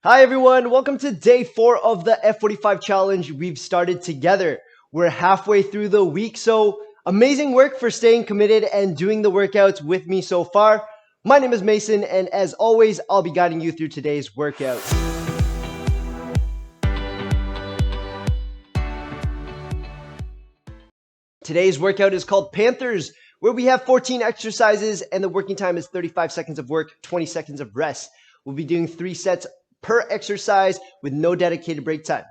Hi everyone, welcome to day 4 of the F45 challenge we've started together. We're halfway through the week, so amazing work for staying committed and doing the workouts with me so far. My name is Mason, and as always, I'll be guiding you through today's workout. Today's workout is called Panthers, where we have 14 exercises and the working time is 35 seconds of work, 20 seconds of rest. We'll be doing 3 sets per exercise with no dedicated break time.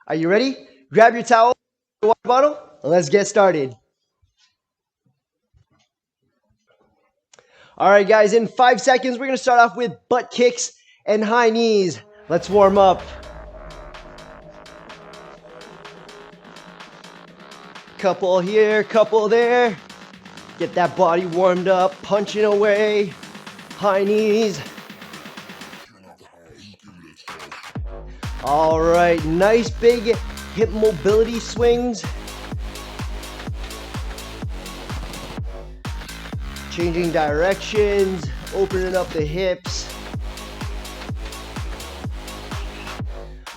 Are you ready? Grab your towel, water bottle, let's get started. All right, guys, in 5 seconds, we're going to start off with butt kicks and high knees. Let's warm up. Couple here, couple there. Get that body warmed up, punching away. High knees. All right, nice big hip mobility swings. Changing directions, opening up the hips.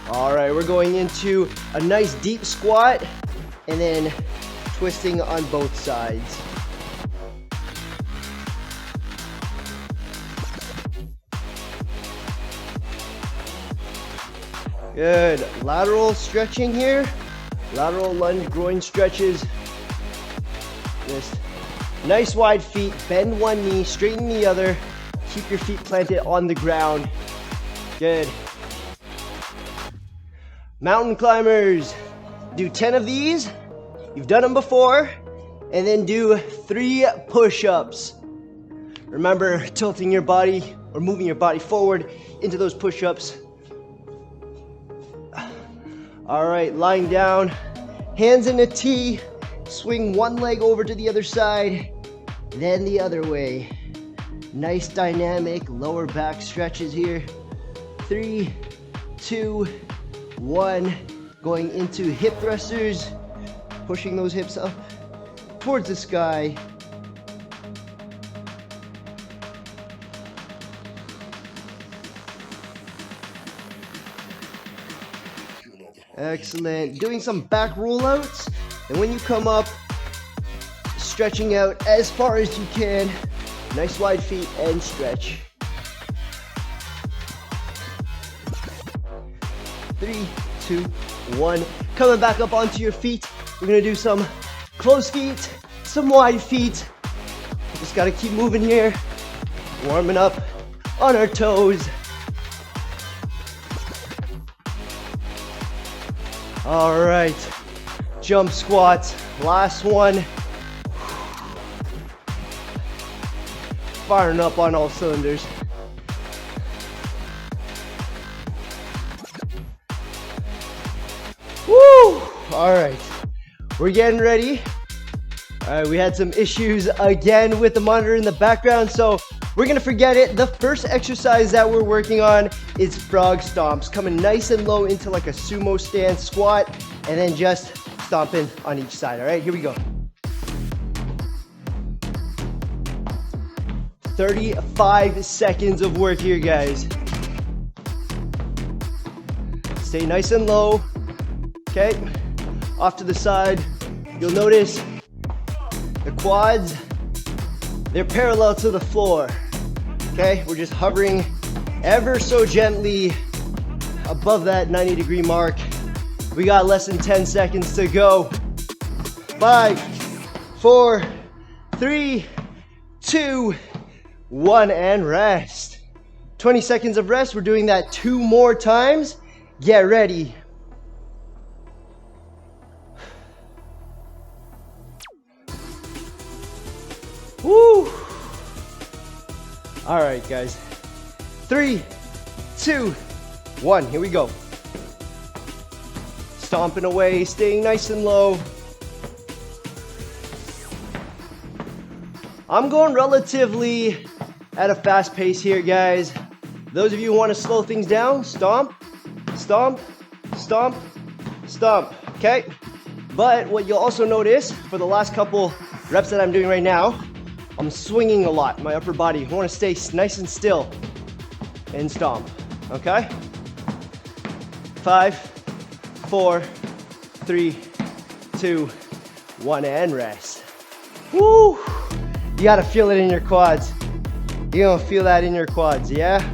All right, we're going into a nice deep squat and then twisting on both sides. Good. Lateral stretching here. Lateral lunge groin stretches. Just nice wide feet. Bend one knee, straighten the other. Keep your feet planted on the ground. Good. Mountain climbers. Do 10 of these. You've done them before. And then do 3 push-ups. Remember, tilting your body or moving your body forward into those push-ups. All right, lying down, hands in a T, swing one leg over to the other side, then the other way. Nice dynamic lower back stretches here. 3, 2, 1. Going into hip thrusters, pushing those hips up towards the sky. Excellent. Doing some back rollouts, and when you come up, stretching out as far as you can. Nice wide feet and stretch. 3, 2, 1. Coming back up onto your feet. We're gonna do some closed feet, some wide feet. Just gotta keep moving here. Warming up on our toes. All right, jump squats, last one. Firing up on all cylinders. Woo! All right, we're getting ready. All right, we had some issues again with the monitor in the background, so we're gonna forget it. The first exercise that we're working on is frog stomps, coming nice and low into like a sumo stance squat, and then just stomping on each side. All right, here we go. 35 seconds of work here, guys. Stay nice and low. Okay, off to the side. You'll notice the quads, they're parallel to the floor. Okay, we're just hovering ever so gently above that 90-degree mark. We got less than 10 seconds to go. 5, 4, 3, 2, 1, and rest. 20 seconds of rest. We're doing that 2 more times. Get ready. Woo! All right, guys. 3, 2, 1. Here we go. Stomping away, staying nice and low. I'm going relatively at a fast pace here, guys. Those of you who want to slow things down, stomp, stomp, stomp, stomp. Okay? But what you'll also notice for the last couple reps that I'm doing right now, I'm swinging a lot, my upper body. I want to stay nice and still and stomp, okay? 5, 4, 3, 2, 1, and rest. Woo! You gotta feel it in your quads. You're gonna feel that in your quads, yeah?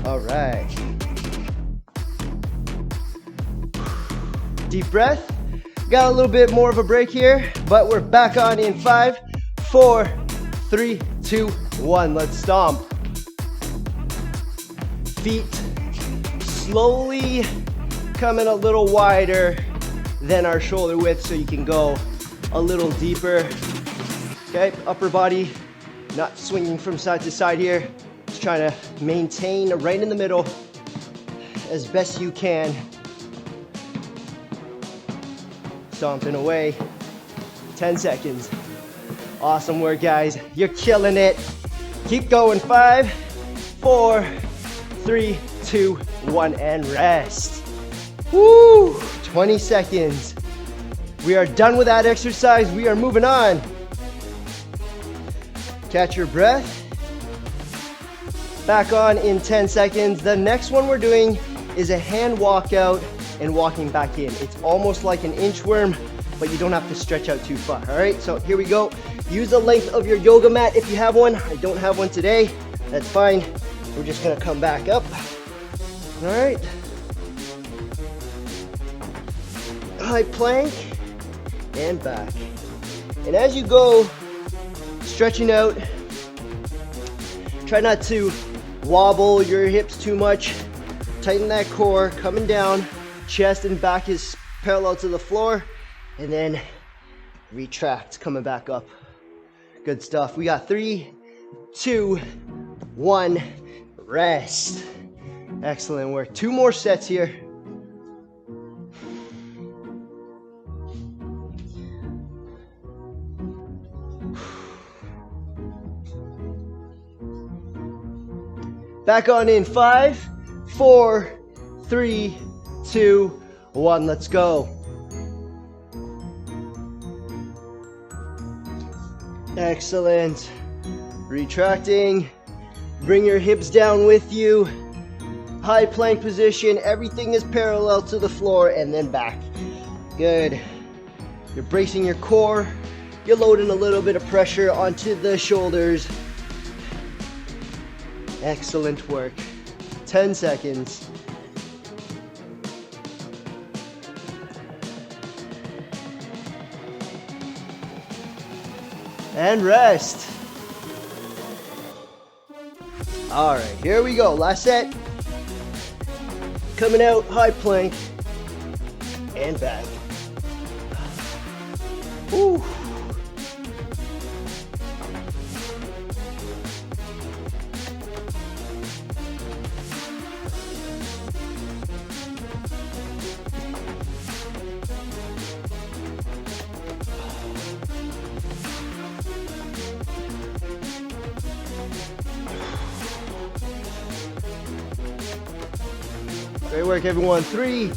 All right. Deep breath. Got a little bit more of a break here, but we're back on in 5, 4, 3, 2, 1. Let's stomp. Feet slowly coming a little wider than our shoulder width so you can go a little deeper. Okay, upper body not swinging from side to side here. Just trying to maintain right in the middle as best you can. Stomping away. 10 seconds. Awesome work, guys. You're killing it. Keep going. 5, 4, 3, 2, 1, and rest. Woo! 20 seconds. We are done with that exercise. We are moving on. Catch your breath. Back on in 10 seconds. The next one we're doing is a hand walkout and walking back in. It's almost like an inchworm, but you don't have to stretch out too far. All right, so here we go. Use the length of your yoga mat if you have one. I don't have one today. That's fine. We're just gonna come back up. All right. High plank and back. And as you go, stretching out, try not to wobble your hips too much. Tighten that core, coming down. Chest and back is parallel to the floor. And then retract, coming back up. Good stuff. We got 3, 2, 1, rest. Excellent work. 2 more sets here. Back on in 5, 4, 3, 2, 1. Let's go. Excellent. Retracting. Bring your hips down with you. High plank position. Everything is parallel to the floor and then back. Good. You're bracing your core. You're loading a little bit of pressure onto the shoulders. Excellent work. 10 seconds. And rest. All right, here we go. Last set. Coming out, high plank and back. Woo. Great work, everyone. 3,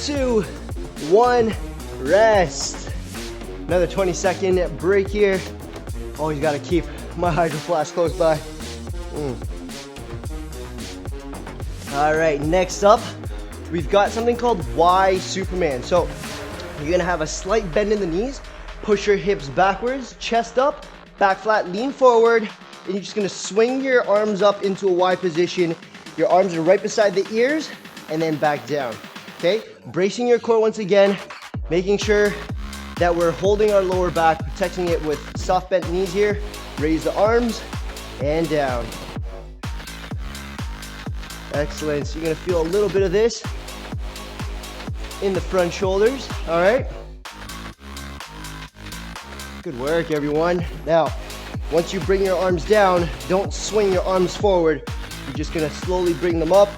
2, 1, rest. Another 20-second break here. Always got to keep my hydro flask close by. All right, next up, we've got something called Y Superman. So you're gonna have a slight bend in the knees, push your hips backwards, chest up, back flat, lean forward, and you're just gonna swing your arms up into a Y position. Your arms are right beside the ears, and then back down, okay? Bracing your core once again, making sure that we're holding our lower back, protecting it with soft bent knees here. Raise the arms and down. Excellent. So you're gonna feel a little bit of this in the front shoulders, all right? Good work, everyone. Now, once you bring your arms down, don't swing your arms forward. You're just gonna slowly bring them up,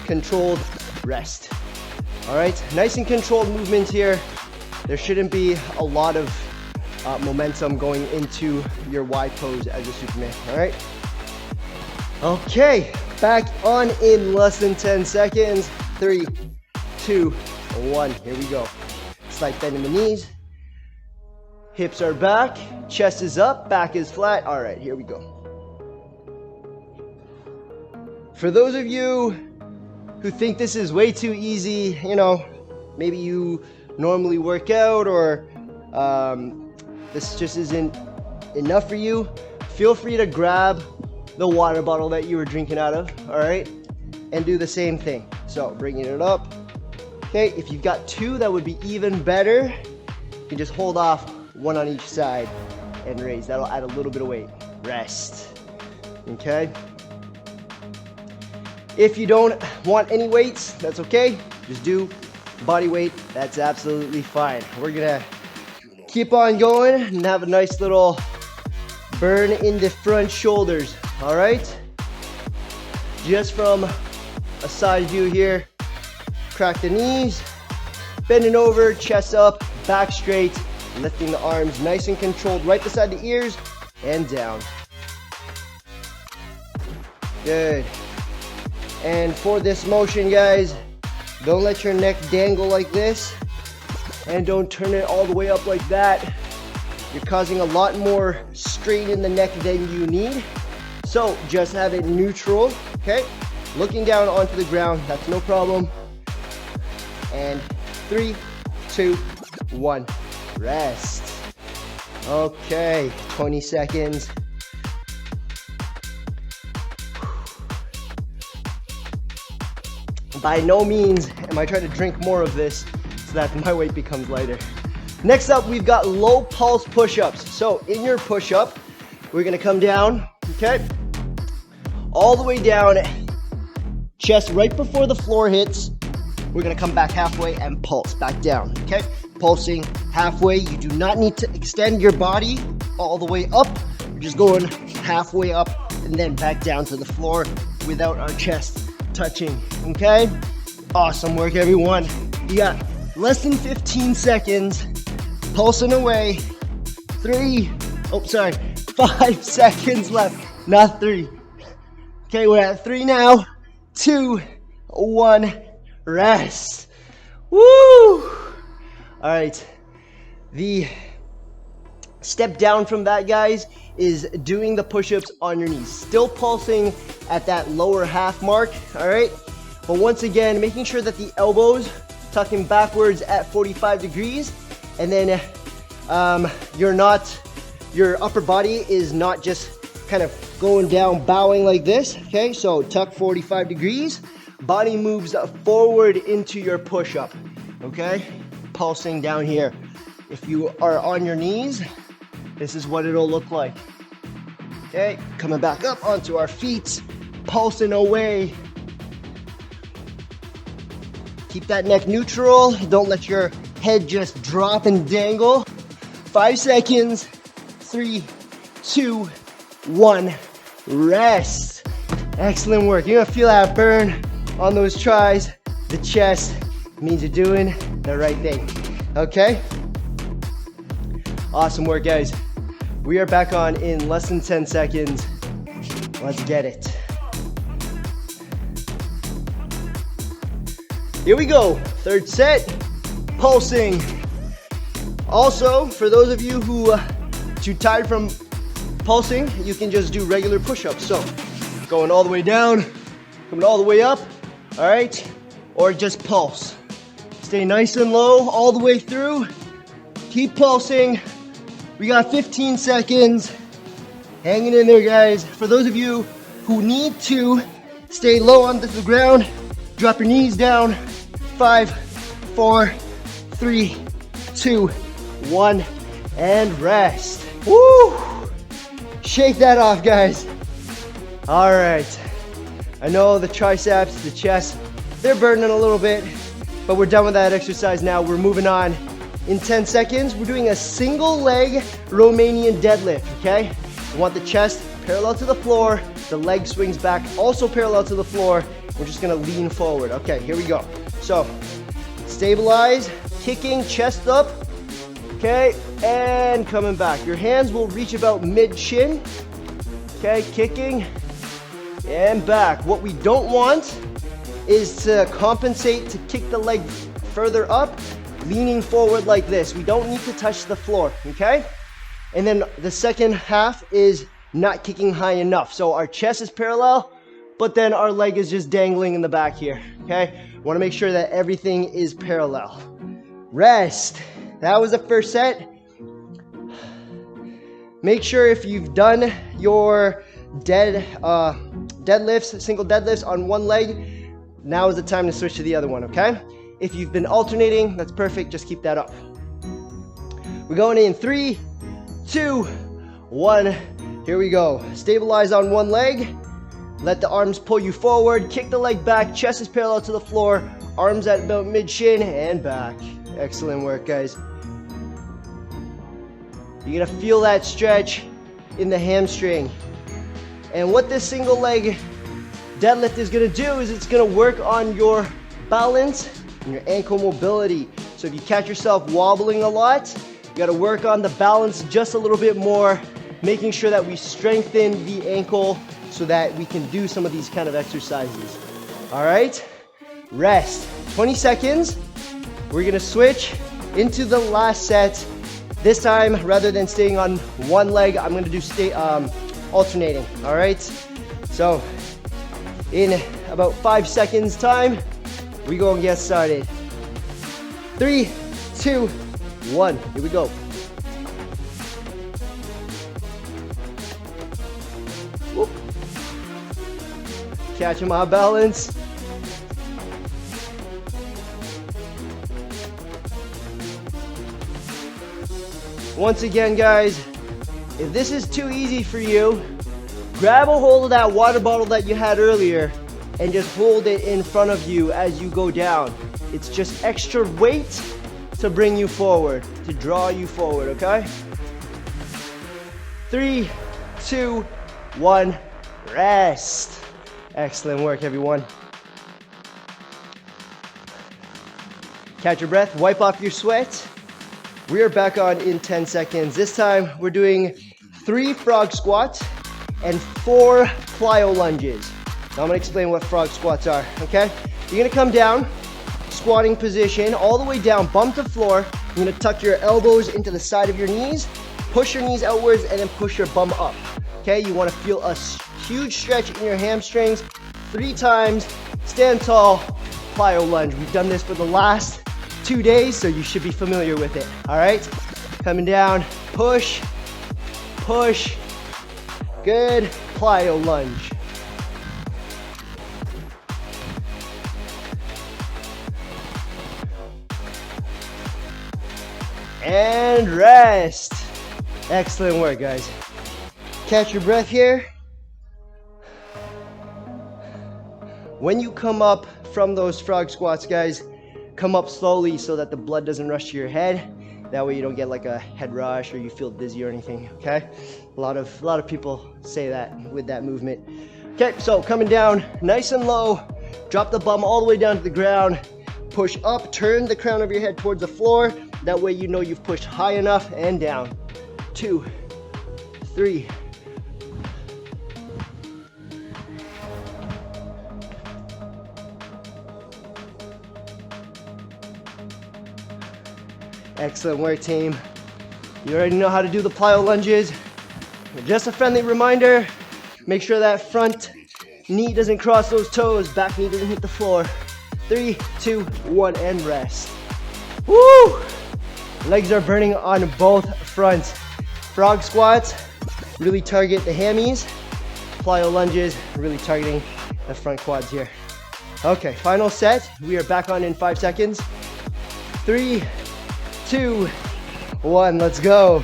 controlled rest. All right, nice and controlled movements here. There shouldn't be a lot of momentum going into your Y pose as a Superman, all right? Okay, back on in less than 10 seconds. 3, 2, 1, here we go. Slight bend in the knees. Hips are back, chest is up, back is flat. All right, here we go. For those of you who think this is way too easy, you know, maybe you normally work out or this just isn't enough for you, feel free to grab the water bottle that you were drinking out of, all right, and do the same thing. So bringing it up. Okay, if you've got two, that would be even better. You can just hold off one on each side and raise. That'll add a little bit of weight. Rest. Okay. If you don't want any weights, that's okay. Just do body weight. That's absolutely fine. We're gonna keep on going and have a nice little burn in the front shoulders. All right. Just from a side view here. Crack the knees, bending over, chest up, back straight, lifting the arms nice and controlled right beside the ears and down. Good. And for this motion, guys, don't let your neck dangle like this and don't turn it all the way up like that. You're causing a lot more strain in the neck than you need. So just have it neutral, okay? Looking down onto the ground, that's no problem. And 3, 2, 1, rest. Okay, 20 seconds. By no means am I trying to drink more of this so that my weight becomes lighter. Next up, we've got low pulse push-ups. So in your push-up, we're gonna come down, okay? All the way down, chest right before the floor hits. We're gonna come back halfway and pulse back down, okay? Pulsing halfway. You do not need to extend your body all the way up. You're just going halfway up and then back down to the floor without our chest touching, okay? Awesome work, everyone. You got less than 15 seconds. Pulsing away. 5 seconds left, not 3. Okay, we're at 3 now. 2, 1. Rest. Woo! All right. The step down from that, guys, is doing the push-ups on your knees. Still pulsing at that lower half mark, all right? But once again, making sure that the elbows tucking backwards at 45 degrees, and then your upper body is not just kind of going down, bowing like this, okay? So tuck 45 degrees. Body moves forward into your push-up, okay? Pulsing down here. If you are on your knees, this is what it'll look like. Okay, coming back up onto our feet, pulsing away. Keep that neck neutral. Don't let your head just drop and dangle. 5 seconds. 3, 2, 1. Rest. Excellent work. You're gonna feel that burn on those tries, the chest. Means you're doing the right thing, okay? Awesome work, guys. We are back on in less than 10 seconds. Let's get it. Here we go, third set, pulsing. Also, for those of you who too tired from pulsing, you can just do regular push-ups. So, going all the way down, coming all the way up, all right? Or just pulse. Stay nice and low all the way through. Keep pulsing. We got 15 seconds. Hanging in there, guys. For those of you who need to stay low onto the ground, drop your knees down. 5, 4, 3, 2, 1, and rest. Woo! Shake that off, guys. All right. I know the triceps, the chest, they're burning a little bit, but we're done with that exercise now. We're moving on. In 10 seconds, we're doing a single leg Romanian deadlift, okay? We want the chest parallel to the floor, the leg swings back also parallel to the floor. We're just gonna lean forward. Okay, here we go. So, stabilize, kicking, chest up, okay, and coming back. Your hands will reach about mid-shin, okay, kicking, and back. What we don't want is to compensate to kick the leg further up, leaning forward like this. We don't need to touch the floor, okay? And then the second half is not kicking high enough. So our chest is parallel, but then our leg is just dangling in the back here, okay? Want to make sure that everything is parallel. Rest. That was the first set. Make sure if you've done your deadlifts, single deadlifts on one leg, now is the time to switch to the other one, okay? If you've been alternating, that's perfect. Just keep that up. We're going in 3, 2, 1. Here we go. Stabilize on one leg. Let the arms pull you forward. Kick the leg back. Chest is parallel to the floor. Arms at about mid-shin and back. Excellent work, guys. You're gonna feel that stretch in the hamstring. And what this single leg deadlift is gonna do is it's gonna work on your balance and your ankle mobility. So if you catch yourself wobbling a lot, you gotta work on the balance just a little bit more, making sure that we strengthen the ankle so that we can do some of these kind of exercises. All right, rest. 20 seconds. We're gonna switch into the last set. This time, rather than staying on one leg, I'm gonna do alternating, all right? So, in about 5 seconds time, we go and get started. 3, 2, 1, here we go. Whoop. Catching my balance. Once again, guys, if this is too easy for you, grab a hold of that water bottle that you had earlier and just hold it in front of you as you go down. It's just extra weight to bring you forward, to draw you forward, okay? 3, 2, 1, rest. Excellent work, everyone. Catch your breath, wipe off your sweat. We are back on in 10 seconds. This time we're doing 3 frog squats and 4 plyo lunges. Now I'm gonna explain what frog squats are, okay? You're gonna come down, squatting position, all the way down, bump the floor. You're gonna tuck your elbows into the side of your knees, push your knees outwards, and then push your bum up, okay? You wanna feel a huge stretch in your hamstrings. 3 times, stand tall, plyo lunge. We've done this for the last 2 days, so you should be familiar with it, all right? Coming down, push, push, good, plyo lunge. And rest. Excellent work, guys. Catch your breath here. When you come up from those frog squats, guys, come up slowly so that the blood doesn't rush to your head. That way you don't get like a head rush or you feel dizzy or anything, okay? A lot of people say that with that movement. Okay, so coming down nice and low, drop the bum all the way down to the ground, push up, turn the crown of your head towards the floor. That way you know you've pushed high enough and down. 2, 3. Excellent work, team. You already know how to do the plyo lunges. Just a friendly reminder, make sure that front knee doesn't cross those toes, back knee doesn't hit the floor. 3, 2, 1, and rest. Woo! Legs are burning on both fronts. Frog squats really target the hammies. Plyo lunges really targeting the front quads here. Okay, final set. We are back on in 5 seconds. 3, 2, 1, let's go.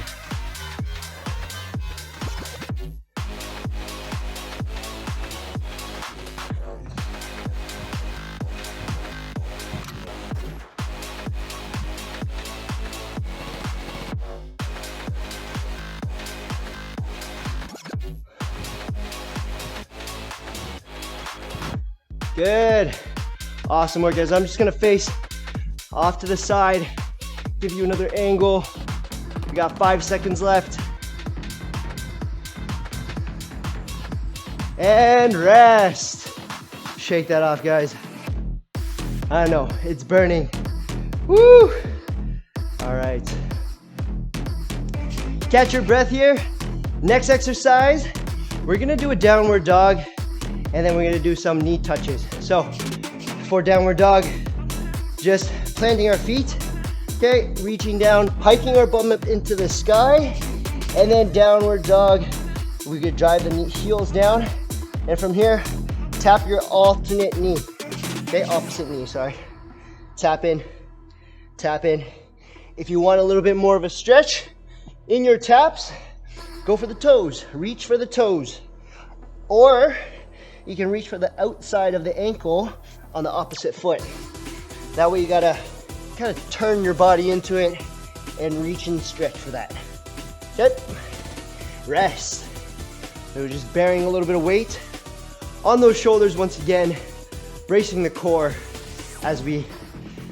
Good. Awesome work, guys. I'm just gonna face off to the side, give you another angle. We got 5 seconds left. And rest. Shake that off, guys. I know, it's burning. Woo! All right. Catch your breath here. Next exercise, we're gonna do a downward dog. and then we're gonna do some knee touches. So for downward dog, just planting our feet, okay, reaching down, hiking our bum up into the sky, and then downward dog, we could drive the heels down, and from here, tap your alternate knee, okay, opposite knee, sorry. Tap in, tap in. If you want a little bit more of a stretch in your taps, go for the toes, reach for the toes. Or you can reach for the outside of the ankle on the opposite foot. That way you gotta kind of turn your body into it and reach and stretch for that. Good. Rest. So we're just bearing a little bit of weight on those shoulders once again, bracing the core as we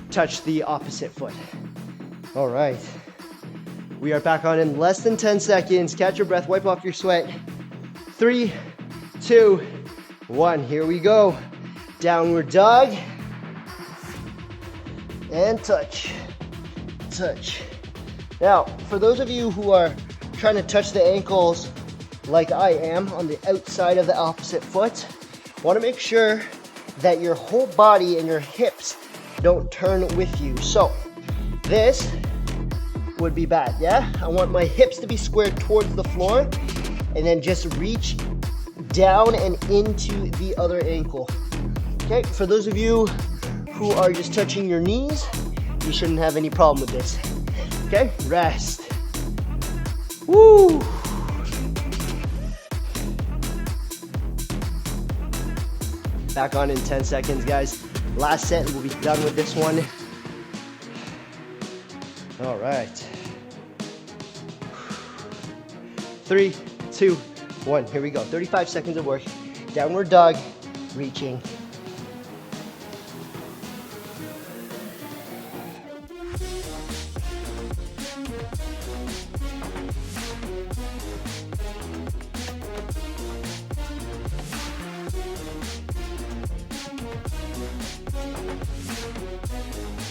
touch the opposite foot. All right. We are back on in less than 10 seconds. Catch your breath, wipe off your sweat. 3, 2, 1. Here we go. Downward dog. And touch, touch. Now, for those of you who are trying to touch the ankles like I am on the outside of the opposite foot, want to make sure that your whole body and your hips don't turn with you. So this would be bad, yeah? I want my hips to be squared towards the floor and then just reach down and into the other ankle. Okay, for those of you who are just touching your knees, you shouldn't have any problem with this. Okay, rest. Woo! Back on in 10 seconds, guys. Last set, we'll be done with this one. All right. 3, 2, 1, here we go. 35 seconds of work. Downward dog, reaching.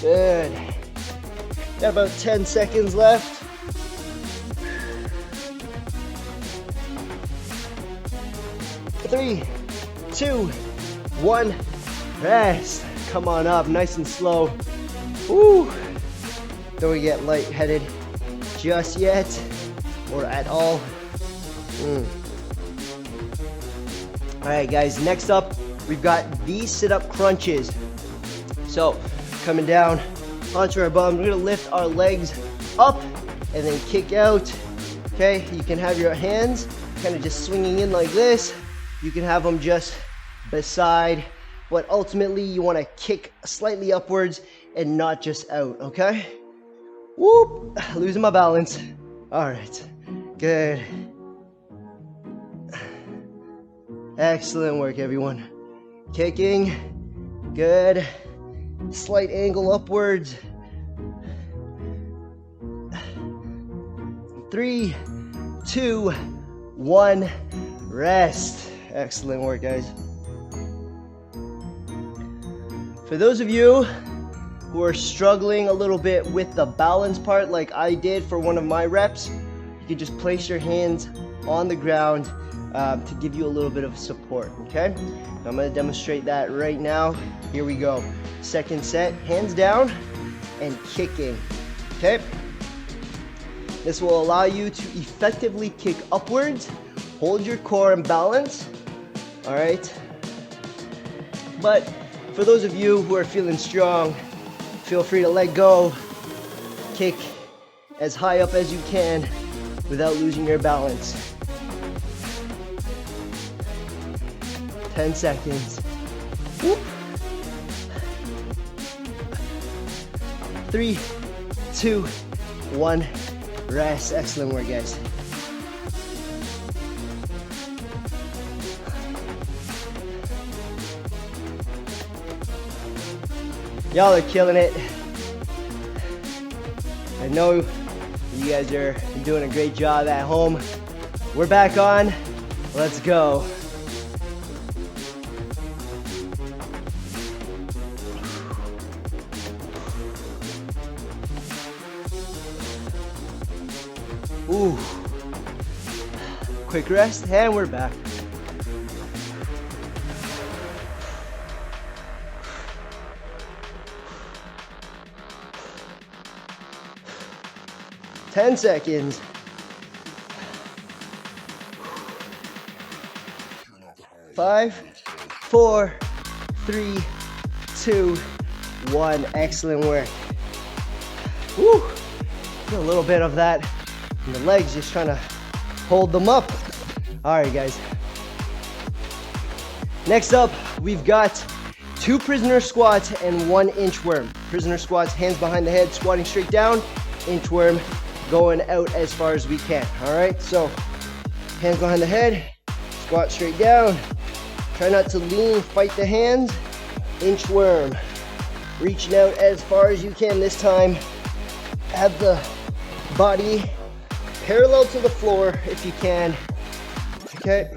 Good. Got about 10 seconds left. Three, 2, 1, rest. Come on up, nice and slow. Woo. Don't we get lightheaded just yet or at all. All right, guys, next up, we've got these sit-up crunches. So, coming down onto our bum, we're gonna lift our legs up and then kick out. Okay, you can have your hands kind of just swinging in like this. You can have them just beside, but ultimately you want to kick slightly upwards and not just out, okay? Whoop, losing my balance. All right, good. Excellent work, everyone. Kicking, good. Slight angle upwards. 3, 2, 1, rest. Excellent work, guys. For those of you who are struggling a little bit with the balance part like I did for one of my reps, you can just place your hands on the ground to give you a little bit of support, okay? I'm gonna demonstrate that right now. Here we go. Second set, hands down and kicking, okay? This will allow you to effectively kick upwards, hold your core in balance, all right? But for those of you who are feeling strong, feel free to let go, kick as high up as you can without losing your balance. 10 seconds. Whoop. 3, 2, 1, rest. Excellent work, guys. Y'all are killing it. I know you guys are doing a great job at home. We're back on. Let's go. Ooh. Quick rest, and we're back. 10 seconds. Five, 4, 3, 2, 1. Excellent work. Woo! Feel a little bit of that in the legs, just trying to hold them up. All right, guys. Next up, we've got 2 prisoner squats and 1 inchworm. Prisoner squats, hands behind the head, squatting straight down. Inchworm, going out as far as we can. All right, so hands behind the head, squat straight down. Try not to lean, fight the hands. Inchworm, reaching out as far as you can this time. Have the body parallel to the floor if you can. Okay.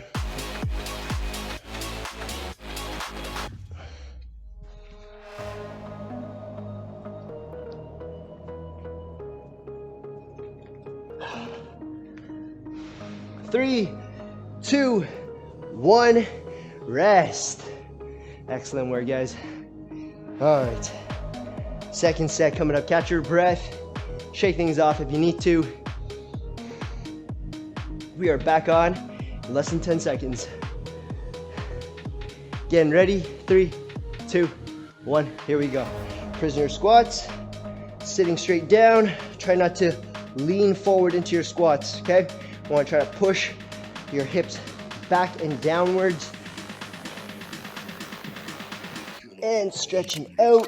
Three, 2, 1, rest. Excellent work, guys. All right. Second set coming up. Catch your breath. Shake things off if you need to. We are back on in less than 10 seconds. Getting ready. 3, 2, 1. Here we go. Prisoner squats. Sitting straight down. Try not to lean forward into your squats, okay? You want to try to push your hips back and downwards. And stretching out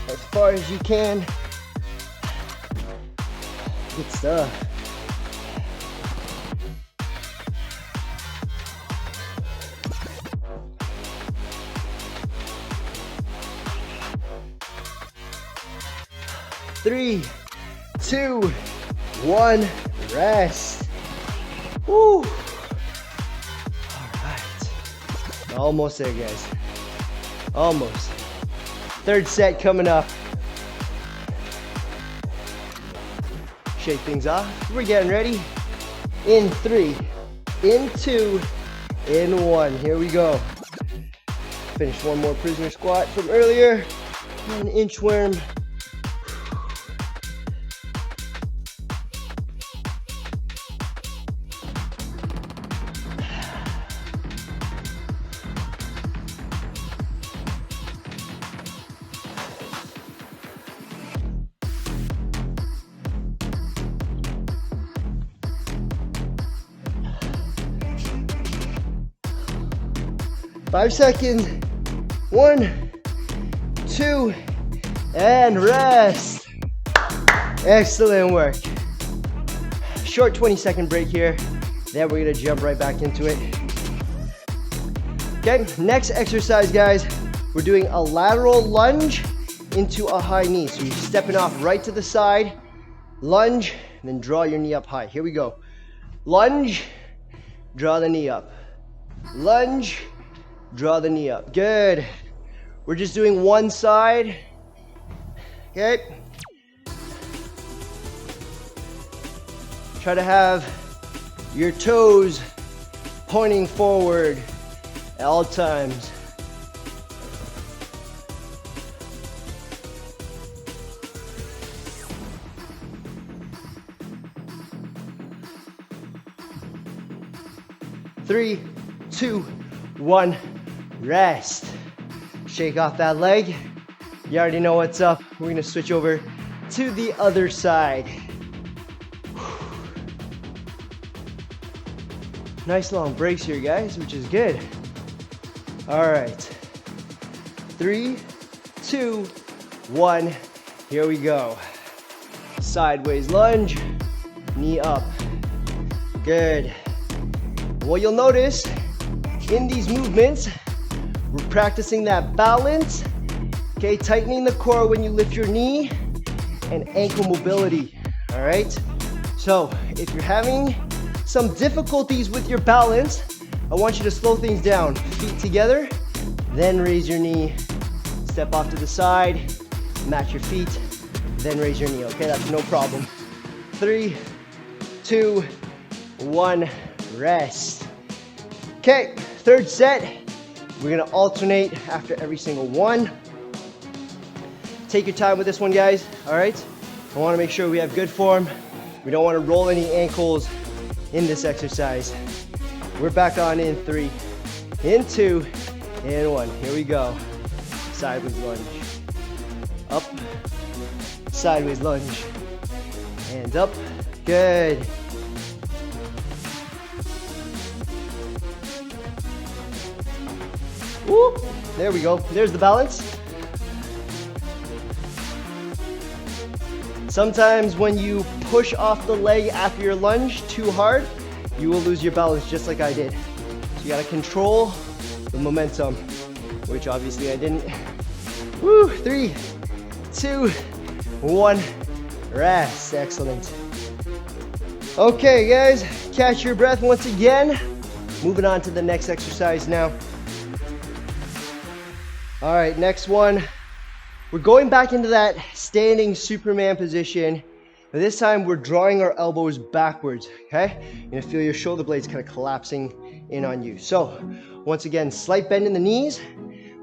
as far as you can. Good stuff. Three, 2, 1, rest. Woo. All right. Almost there, guys. Almost. Third set coming up. Shake things off. We're getting ready. In 3, in 2, in 1. Here we go. Finish one more prisoner squat from earlier. An inchworm. Five seconds. 1, 2, and rest. Excellent work. Short 20-second break here. Then we're gonna jump right back into it. Okay, next exercise, guys. We're doing a lateral lunge into a high knee. So you're stepping off right to the side, lunge, and then draw your knee up high. Here we go. Lunge, draw the knee up. Lunge, draw the knee up. Good. We're just doing one side. Okay. Try to have your toes pointing forward at all times. Three, 2, 1, rest. Shake off that leg. You already know what's up. We're gonna switch over to the other side. Nice long breaks here, guys, which is good. All right. 3, 2, 1. Here we go. Sideways lunge, knee up. Good. What you'll notice in these movements, we're practicing that balance, okay? Tightening the core when you lift your knee and ankle mobility, all right? So if you're having some difficulties with your balance, I want you to slow things down. Feet together, then raise your knee. Step off to the side, match your feet, then raise your knee, okay? That's no problem. 3, 2, 1, rest. Okay, third set. We're gonna alternate after every single one. Take your time with this one, guys, all right? I want to make sure we have good form. We don't want to roll any ankles in this exercise. We're back on in 3, in 2, and 1. Here we go. Sideways lunge. Up. Sideways lunge. Hands up. Good. Whoop. There we go. There's the balance. Sometimes when you push off the leg after your lunge too hard, you will lose your balance just like I did. So you gotta control the momentum, which obviously I didn't. Woo, 3, 2, 1, rest. Excellent. Okay guys, catch your breath once again. Moving on to the next exercise now. All right, next one. We're going back into that standing Superman position. But this time we're drawing our elbows backwards, okay? You're gonna feel your shoulder blades kind of collapsing in on you. So once again, slight bend in the knees,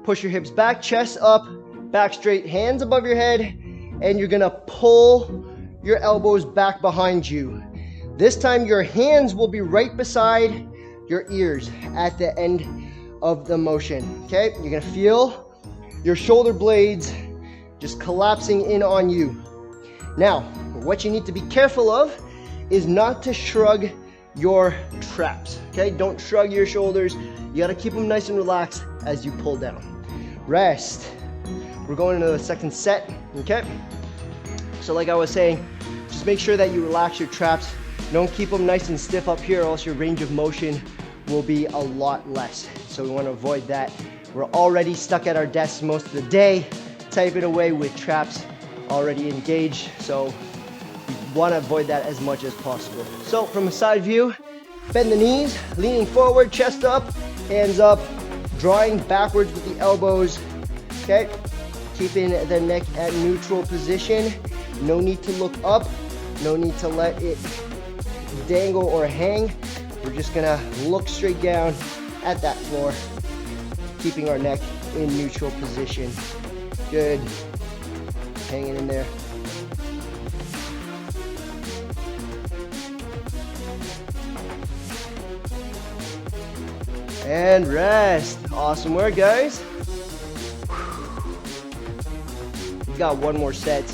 push your hips back, chest up, back straight, hands above your head, and you're gonna pull your elbows back behind you. This time your hands will be right beside your ears at the end of the motion, okay? You're gonna feel your shoulder blades just collapsing in on you. Now, what you need to be careful of is not to shrug your traps, okay? Don't shrug your shoulders. You gotta keep them nice and relaxed as you pull down. Rest. We're going into the second set, okay? So like I was saying, just make sure that you relax your traps. Don't keep them nice and stiff up here or else your range of motion will be a lot less. So we wanna avoid that. We're already stuck at our desks most of the day, typing away with traps already engaged. So we wanna avoid that as much as possible. So from a side view, bend the knees, leaning forward, chest up, hands up, drawing backwards with the elbows, okay? Keeping the neck at neutral position. No need to look up, no need to let it dangle or hang. We're just gonna look straight down at that floor, keeping our neck in neutral position. Good. Hanging in there. And rest. Awesome work, guys. We've got one more set.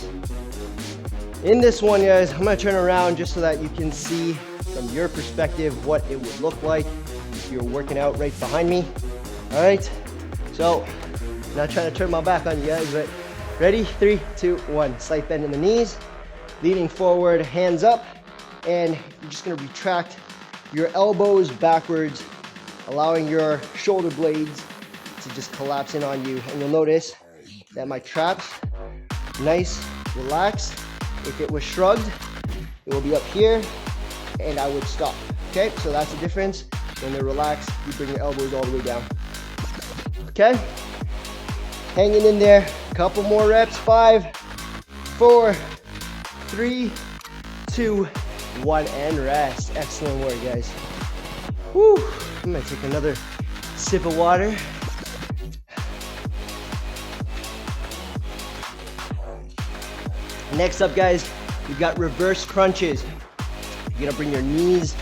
In this one, guys, I'm gonna turn around just so that you can see from your perspective what it would look like if you're working out right behind me. All right, so not trying to turn my back on you guys, but ready? 3, 2, 1. Slight bend in the knees, leaning forward, hands up, and you're just gonna retract your elbows backwards, allowing your shoulder blades to just collapse in on you. And you'll notice that my traps, nice, relaxed. If it was shrugged, it will be up here, and I would stop. Okay, so that's the difference. When they're relaxed, you bring your elbows all the way down. Okay, hanging in there. Couple more reps. 5, 4, 3, 2, 1, and rest. Excellent work, guys. Woo! I'm gonna take another sip of water. Next up, guys, we've got reverse crunches. You're gonna bring your knees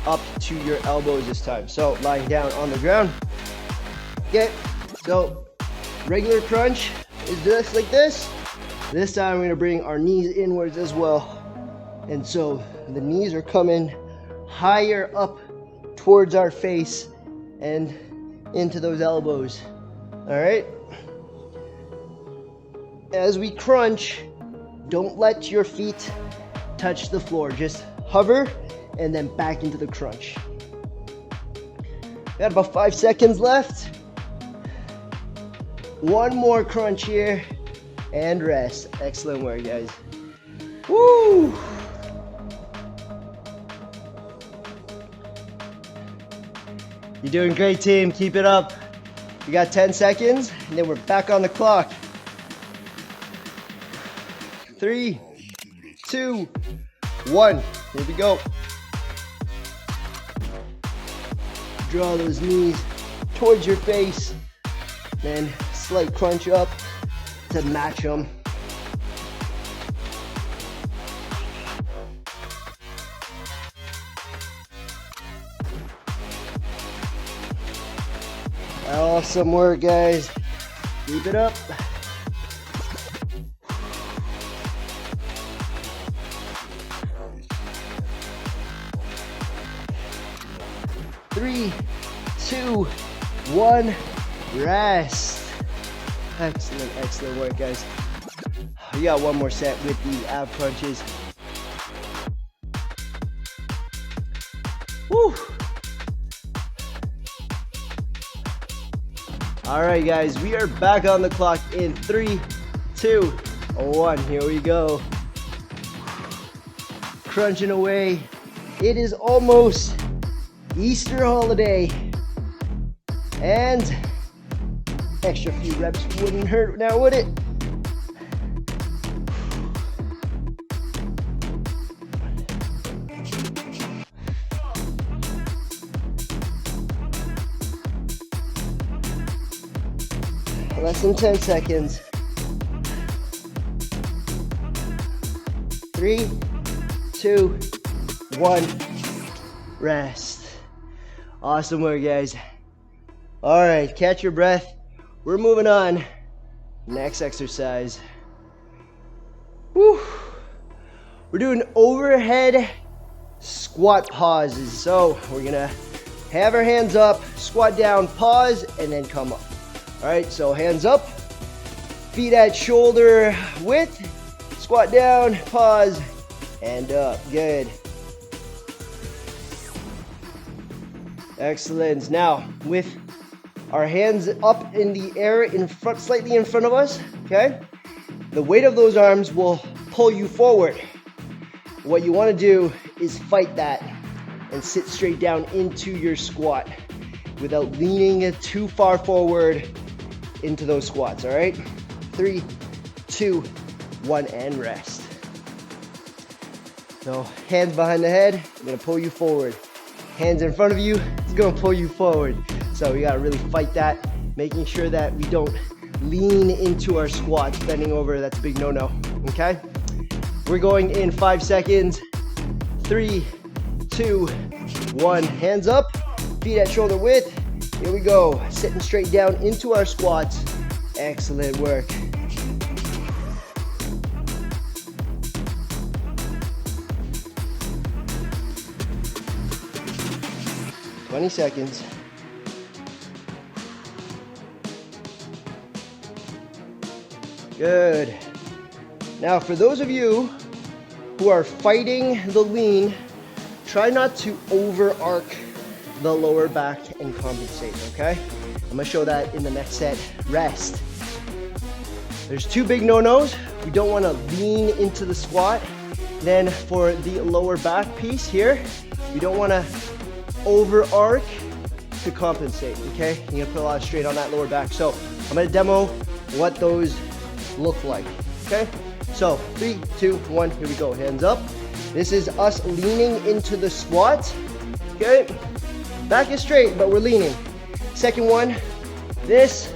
up to your elbows this time. So lying down on the ground. Okay, so regular crunch is just like this. This time we're gonna bring our knees inwards as well. And so the knees are coming higher up towards our face and into those elbows. All right. As we crunch, don't let your feet touch the floor. Just hover and then back into the crunch. Got about 5 seconds left. One more crunch here and rest. Excellent work, guys. Woo! You're doing great, team. Keep it up. We got 10 seconds and then we're back on the clock. 3, 2, 1. Here we go. Draw those knees towards your face. Then slight crunch up to match them. Awesome work, guys. Keep it up. Three, two, one, rest. Excellent, excellent work, guys. We got one more set with the ab crunches. Woo! All right, guys, we are back on the clock in 3, 2, 1. Here we go. Crunching away. It is almost Easter holiday. And extra few reps wouldn't hurt now, would it? Less than 10 seconds. 3, 2, 1, rest. Awesome work, guys. All right, catch your breath. We're moving on. Next exercise. Woo. We're doing overhead squat pauses. So we're gonna have our hands up, squat down, pause, and then come up. All right, so hands up, feet at shoulder width, squat down, pause, and up. Good. Excellent. Now, with our hands up in the air in front, slightly in front of us, okay? The weight of those arms will pull you forward. What you want to do is fight that and sit straight down into your squat without leaning too far forward into those squats, all right? 3, 2, 1, and rest. So hands behind the head, I'm gonna pull you forward. Hands in front of you, it's gonna pull you forward. So we gotta really fight that, making sure that we don't lean into our squats, bending over, that's a big no-no, okay? We're going in 5 seconds. 3, 2, 1, hands up, feet at shoulder width. Here we go, sitting straight down into our squats. Excellent work. Twenty seconds. Good. Now, for those of you who are fighting the lean, try not to over arc the lower back and compensate, okay? I'm gonna show that in the next set. Rest. There's 2 big no-nos. We don't wanna lean into the squat. Then for the lower back piece here, we don't wanna over arc to compensate, okay? You're gonna put a lot of strain on that lower back. So I'm gonna demo what those look like, okay? So 3, 2, 1, here we go. Hands up. This is us leaning into the squat, okay? Back is straight, but we're leaning. Second one, this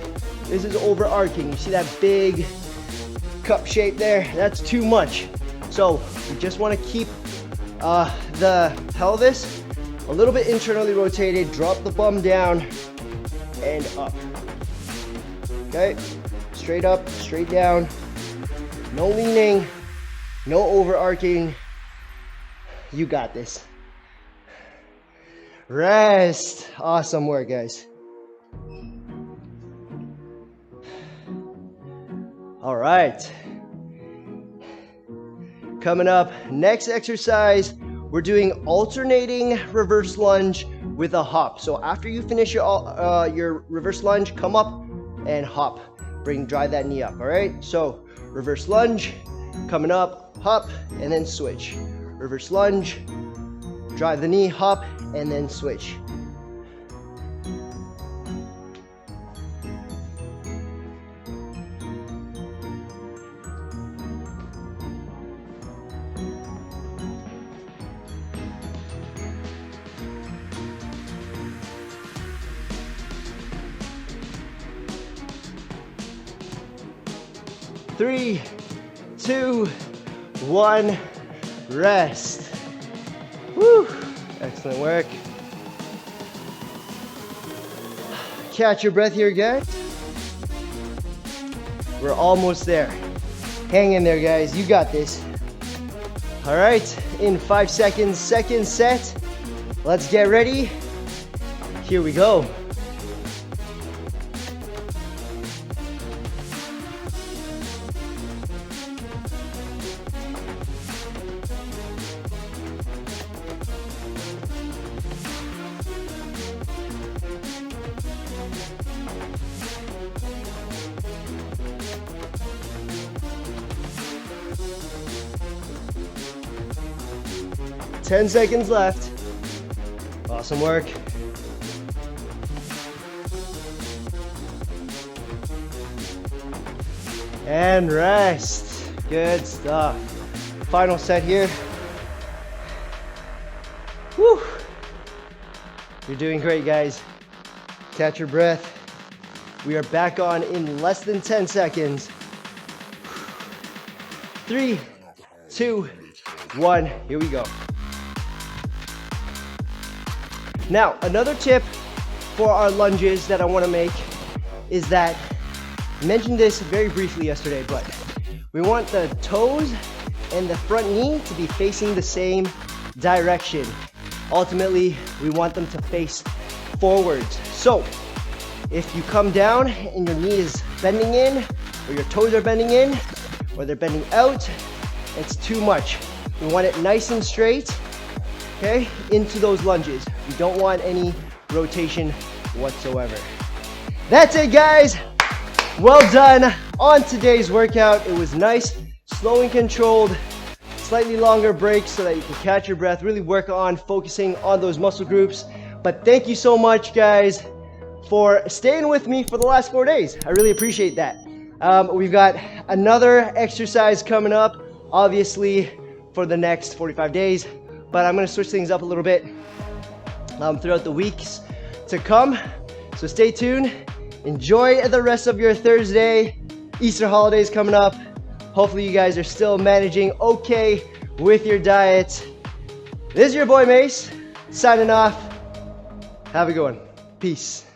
is overarching. You see that big cup shape there? That's too much. So we just want to keep the pelvis a little bit internally rotated, drop the bum down and up. Okay, straight up, straight down. No leaning, no overarching. You got this. Rest. Awesome work, guys. All right. Coming up, next exercise, we're doing alternating reverse lunge with a hop. So after you finish your reverse lunge, come up and hop. Drive that knee up, all right? So reverse lunge, coming up, hop, and then switch. Reverse lunge, drive the knee, hop, and then switch. Three, 2, 1, rest. Woo! Excellent work. Catch your breath here, guys. We're almost there. Hang in there, guys. You got this. All right, in 5 seconds, second set. Let's get ready. Here we go. Ten seconds left. Awesome work. And rest. Good stuff. Final set here. Whew. You're doing great, guys. Catch your breath. We are back on in less than 10 seconds. 3, 2, 1. Here we go. Now, another tip for our lunges that I want to make is that, I mentioned this very briefly yesterday, but we want the toes and the front knee to be facing the same direction. Ultimately, we want them to face forwards. So, if you come down and your knee is bending in, or your toes are bending in, or they're bending out, it's too much. We want it nice and straight, okay, into those lunges. We don't want any rotation whatsoever. That's it, guys. Well done on today's workout. It was nice, slow and controlled, slightly longer breaks so that you can catch your breath, really work on focusing on those muscle groups. But thank you so much, guys, for staying with me for the last 4 days. I really appreciate that. We've got another exercise coming up, obviously, for the next 45 days. But I'm going to switch things up a little bit throughout the weeks to come. So stay tuned. Enjoy the rest of your Thursday. Easter holidays coming up. Hopefully you guys are still managing okay with your diet. This is your boy Mace, signing off. Have a good one. Peace.